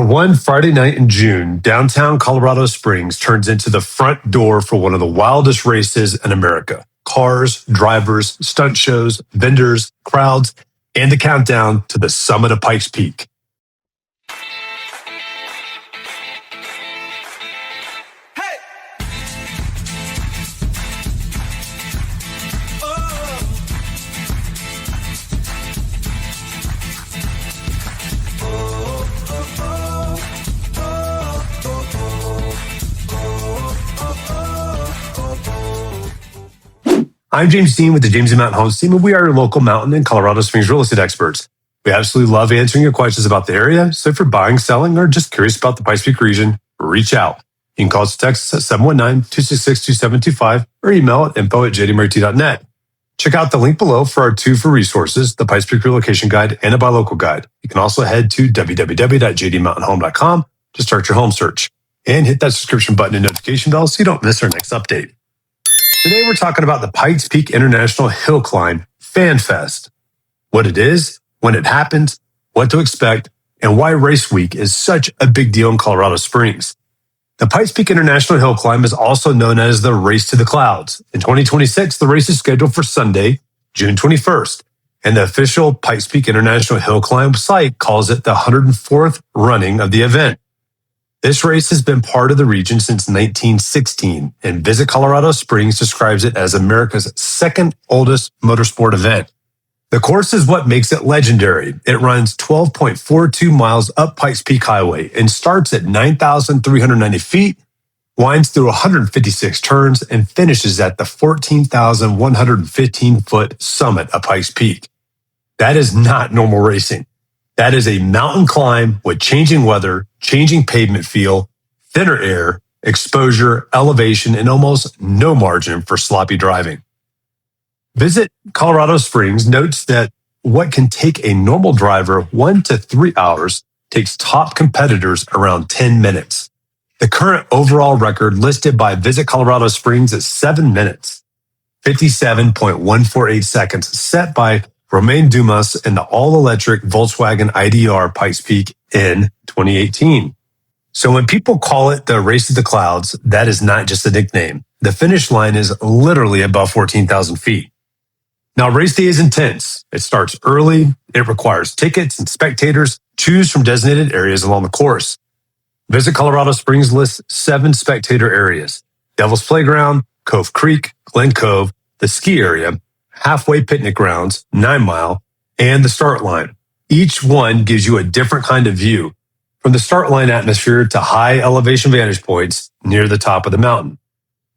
For one Friday night in June, downtown Colorado Springs turns into the front door for one of the wildest races in America. Cars, drivers, stunt shows, vendors, crowds, and the countdown to the summit of Pikes Peak. I'm James Dean with the James Dean Mountain Homes team, and we are your local mountain and Colorado Springs real estate experts. We absolutely love answering your questions about the area, so if you're buying, selling, or just curious about the Pikes Peak region, reach out. You can call us or text us at 719-266-2725 or email at info@jdmarity.net. Check out the link below for our 2 free resources, the Pikes Peak Relocation Guide and a Buy Local Guide. You can also head to www.jdmountainhome.com to start your home search and hit that subscription button and notification bell so you don't miss our next update. Today, we're talking about the Pikes Peak International Hill Climb Fan Fest. What it is, when it happens, what to expect, and why Race Week is such a big deal in Colorado Springs. The Pikes Peak International Hill Climb is also known as the Race to the Clouds. In 2026, the race is scheduled for Sunday, June 21st, and the official Pikes Peak International Hill Climb site calls it the 104th running of the event. This race has been part of the region since 1916, and Visit Colorado Springs describes it as America's second oldest motorsport event. The course is what makes it legendary. It runs 12.42 miles up Pikes Peak Highway and starts at 9,390 feet, winds through 156 turns, and finishes at the 14,115-foot summit of Pikes Peak. That is not normal racing. That is a mountain climb with changing weather, changing pavement feel, thinner air, exposure, elevation, and almost no margin for sloppy driving. Visit Colorado Springs notes that what can take a normal driver 1 to 3 hours takes top competitors around 10 minutes. The current overall record listed by Visit Colorado Springs is 7 minutes, 57.148 seconds, set by Romain Dumas in the all-electric Volkswagen IDR Pikes Peak in 2018. So when people call it the Race to the Clouds, that is not just a nickname. The finish line is literally above 14,000 feet. Now, race day is intense. It starts early. It requires tickets and spectators. Choose from designated areas along the course. Visit Colorado Springs lists 7 spectator areas: Devil's Playground, Cove Creek, Glen Cove, the ski area, Halfway Picnic Grounds, 9 Mile, and the start line. Each one gives you a different kind of view, from the start line atmosphere to high elevation vantage points near the top of the mountain.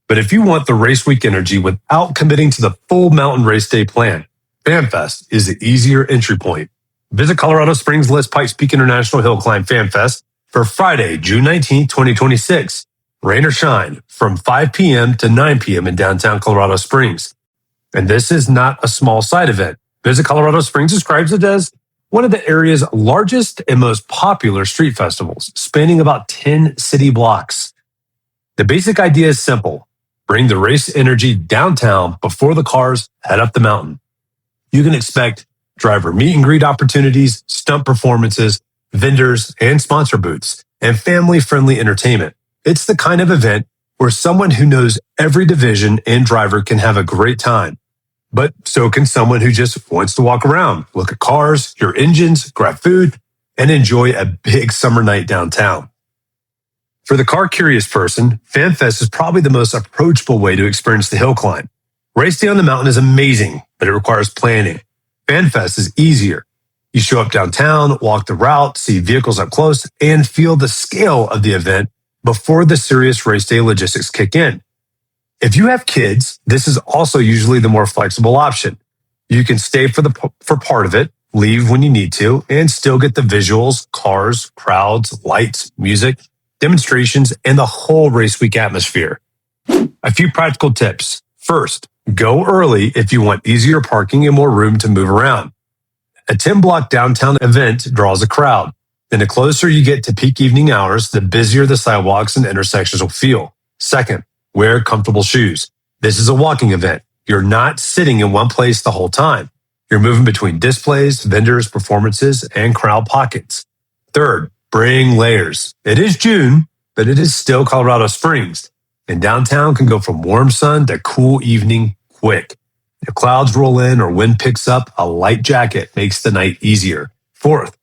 But if you want the race week energy without committing to the full mountain race day plan, FanFest is the easier entry point. Visit Colorado Springs lists Pikes Peak International Hill Climb FanFest for Friday, June 19, 2026, rain or shine, from 5 p.m. to 9 p.m. in downtown Colorado Springs. And this is not a small side event. Visit Colorado Springs describes it as one of the area's largest and most popular street festivals, spanning about 10 city blocks. The basic idea is simple. Bring the race energy downtown before the cars head up the mountain. You can expect driver meet and greet opportunities, stunt performances, vendors, and sponsor booths, and family-friendly entertainment. It's the kind of event where someone who knows every division and driver can have a great time. But so can someone who just wants to walk around, look at cars, hear engines, grab food, and enjoy a big summer night downtown. For the car-curious person, FanFest is probably the most approachable way to experience the hill climb. Race day on the mountain is amazing, but it requires planning. FanFest is easier. You show up downtown, walk the route, see vehicles up close, and feel the scale of the event before the serious race day logistics kick in. If you have kids, this is also usually the more flexible option. You can stay for part of it, leave when you need to, and still get the visuals, cars, crowds, lights, music, demonstrations, and the whole race week atmosphere. A few practical tips. First, go early if you want easier parking and more room to move around. A 10-block downtown event draws a crowd, and the closer you get to peak evening hours, the busier the sidewalks and intersections will feel. Second, wear comfortable shoes. This is a walking event. You're not sitting in one place the whole time. You're moving between displays, vendors, performances, and crowd pockets. Third, bring layers. It is June, but it is still Colorado Springs. And downtown can go from warm sun to cool evening quick. If clouds roll in or wind picks up, a light jacket makes the night easier. Fourth,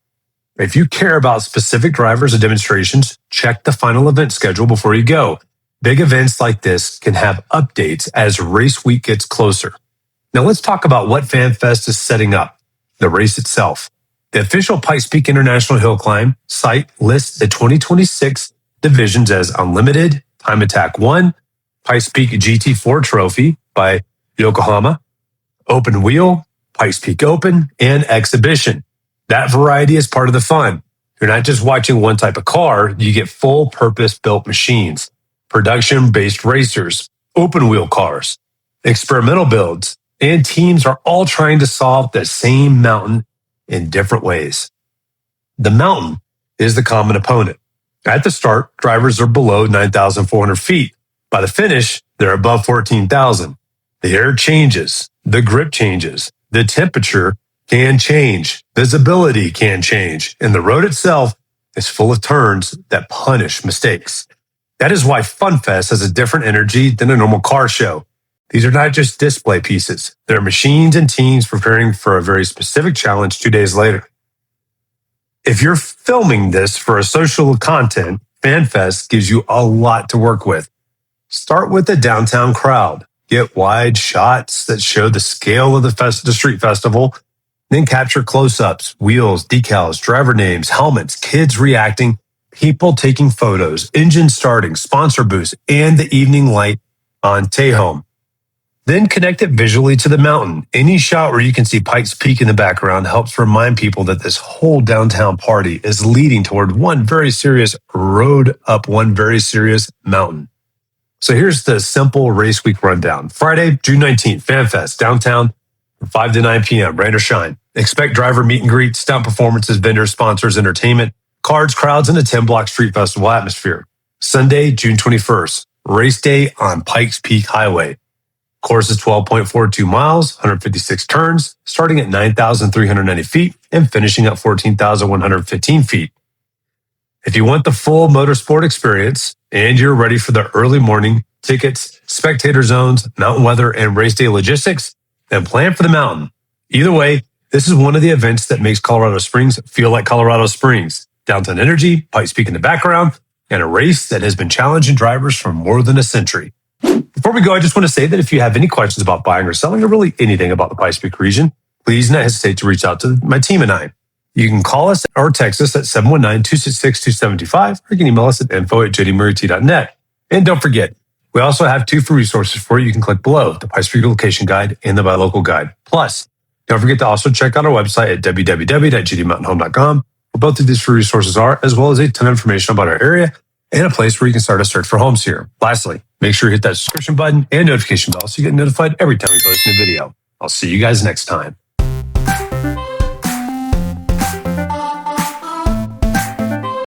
if you care about specific drivers or demonstrations, check the final event schedule before you go. Big events like this can have updates as race week gets closer. Now let's talk about what FanFest is setting up, the race itself. The official Pikes Peak International Hill Climb site lists the 2026 divisions as Unlimited, Time Attack 1, Pikes Peak GT4 Trophy by Yokohama, Open Wheel, Pikes Peak Open, and Exhibition. That variety is part of the fun. You're not just watching one type of car, you get full purpose-built machines, production-based racers, open wheel cars, experimental builds, and teams are all trying to solve the same mountain in different ways. The mountain is the common opponent. At the start, drivers are below 9,400 feet. By the finish, they're above 14,000. The air changes, the grip changes, the temperature can change, visibility can change, and the road itself is full of turns that punish mistakes. That is why FunFest has a different energy than a normal car show. These are not just display pieces. They're machines and teams preparing for a very specific challenge 2 days later. If you're filming this for a social content, FanFest gives you a lot to work with. Start with the downtown crowd. Get wide shots that show the scale of the street festival. Then capture close-ups, wheels, decals, driver names, helmets, kids reacting, people taking photos, engine starting, sponsor booths, and the evening light on Tejon. Then connect it visually to the mountain. Any shot where you can see Pikes Peak in the background helps remind people that this whole downtown party is leading toward one very serious road up one very serious mountain. So here's the simple race week rundown. Friday, June 19th, FanFest, downtown, from 5 to 9 p.m., rain or shine. Expect driver meet and greet, stunt performances, vendors, sponsors, entertainment, cards, crowds, and a 10-block street festival atmosphere. Sunday, June 21st, race day on Pikes Peak Highway. Course is 12.42 miles, 156 turns, starting at 9,390 feet and finishing at 14,115 feet. If you want the full motorsport experience and you're ready for the early morning tickets, spectator zones, mountain weather, and race day logistics, then plan for the mountain. Either way, this is one of the events that makes Colorado Springs feel like Colorado Springs. Downtown energy, Pikes Peak in the background, and a race that has been challenging drivers for more than a century. Before we go, I just want to say that if you have any questions about buying or selling or really anything about the Pikes Peak region, please do not hesitate to reach out to my team and I. You can call us or text us at 719-266-2725 or you can email us at info@jdmurray.net. And don't forget, we also have 2 free resources for you. You can click below, the Pikes Peak Relocation Guide and the Buy Local Guide. Plus, don't forget to also check out our website at www.jdmountainhome.com, where both of these free resources are, as well as a ton of information about our area and a place where you can start a search for homes here. Lastly, make sure you hit that subscription button and notification bell so you get notified every time we post a new video. I'll see you guys next time.